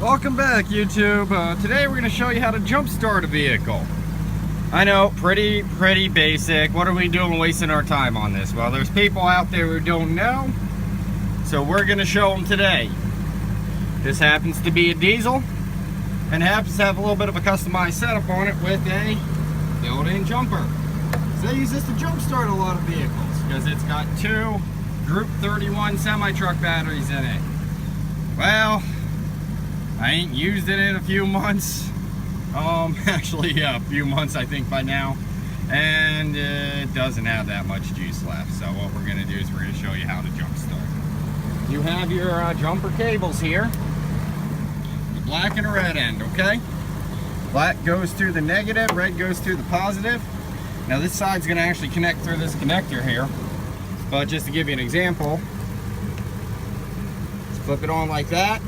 Welcome back, YouTube. Today we're going to show you how to jump start a vehicle. I know, pretty basic. What are we doing wasting our time on this? Well, there's people out there who don't know, so we're going to show them today. This happens to be a diesel and happens to have a little bit of a customized setup on it with a built-in jumper. So they use this to jump start a lot of vehicles because it's got two Group 31 semi-truck batteries in it. Well, I ain't used it in a few months. Actually, yeah, a few months I think by now. And it doesn't have that much juice left. So what we're gonna do is we're gonna show you how to jump start. You have your jumper cables here. The black and the red end, okay? Black goes through the negative, red goes through the positive. Now this side's gonna actually connect through this connector here. But just to give you an example, just flip it on like that.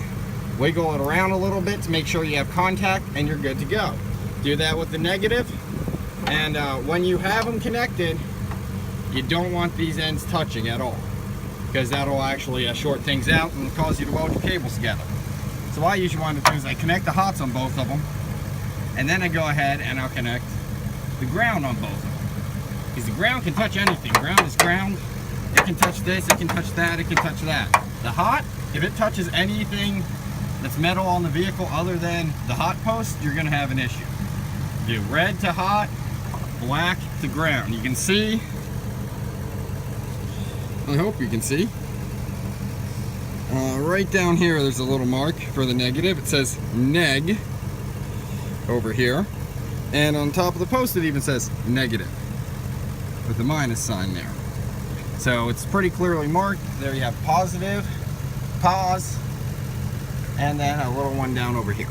Wiggle it around a little bit to make sure you have contact and you're good to go. Do that with the negative, and when you have them connected, you don't want these ends touching at all because that'll actually short things out and cause you to weld your cables together. So what I usually want to do is I connect the hots on both of them, and then I go ahead and I'll connect the ground on both of them. Because the ground can touch anything. Ground is ground. It can touch this, it can touch that, it can touch that. The hot, if it touches anything that's metal on the vehicle other than the hot post, you're gonna have an issue. Do red to hot, black to ground. You can see, I hope you can see, right down here there's a little mark for the negative. It says neg over here, and on top of the post it even says negative with the minus sign there. So it's pretty clearly marked. There you have positive, pause, and then a little one down over here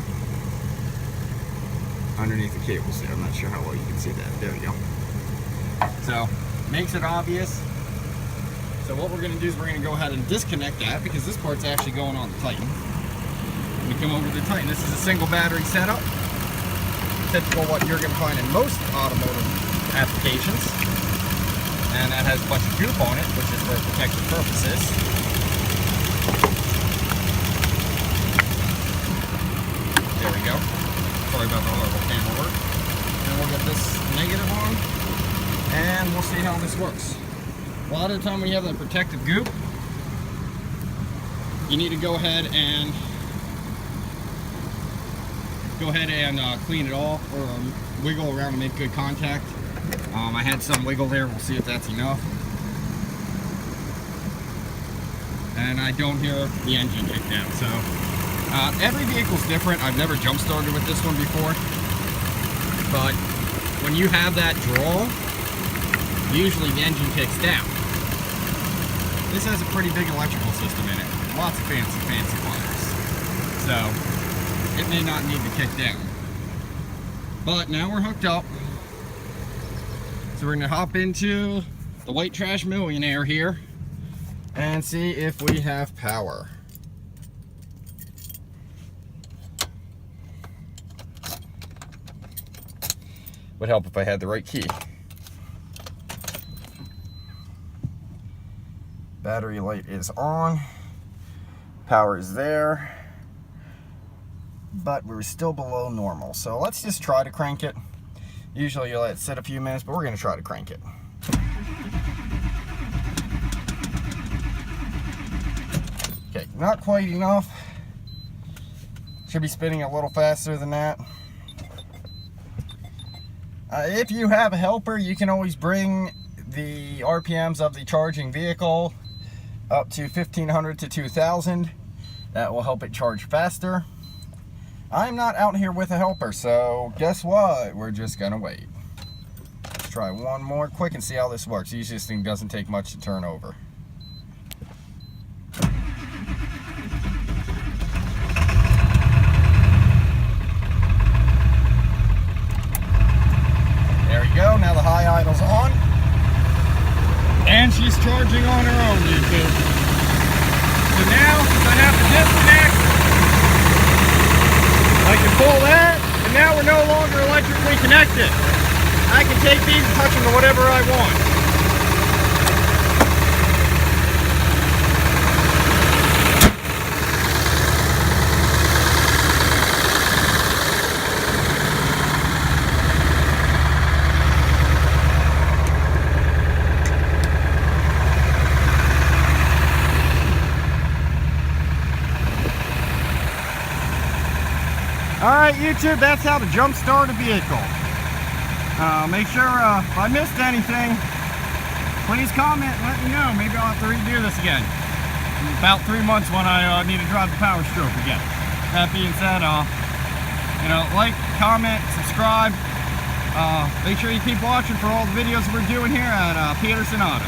underneath the cables there. I'm not sure how well you can see that. There we go. So makes it obvious. So what we're going to do is we're going to go ahead and disconnect that because this part's actually going on the Titan. We come over to the Titan. This is a single battery setup, typical what you're going to find in most automotive applications, and that has a bunch of goop on it, which is for protection purposes. There we go. Sorry about the horrible camera work. And we'll get this negative on, and we'll see how this works. A lot of the time when you have that protective goop, you need to go ahead and clean it off or wiggle around to make good contact. I had some wiggle there. We'll see if that's enough. And I don't hear the engine kick down. So every vehicle's different. I've never jump started with this one before, but when you have that draw, usually the engine kicks down. This has a pretty big electrical system in it, lots of fancy wires, so it may not need to kick down. But now we're hooked up, so we're going to hop into the White Trash Millionaire here and see if we have power. Would help if I had the right key. Battery light is on. Power is there. But we're still below normal. So let's just try to crank it. Usually you let it sit a few minutes, but we're going to try to crank it. Okay, not quite enough. Should be spinning a little faster than that. If you have a helper, you can always bring the RPMs of the charging vehicle up to 1500 to 2000. That will help it charge faster. I'm not out here with a helper, so guess what? We're just gonna wait. Let's try one more quick and see how this works. Usually this thing doesn't take much to turn over. There we go, now the high idle's on. And she's charging on her own, YouTube. So now, I have to disconnect. I can pull that, and now we're no longer electrically connected. I can take these and touch them to whatever I want. YouTube, that's how to jump start a vehicle. Make sure if I missed anything, please comment and let me know. Maybe I'll have to redo this again. In about 3 months when I need to drive the Power Stroke again. That being said, like, comment, subscribe. Make sure you keep watching for all the videos we're doing here at Peterson Auto.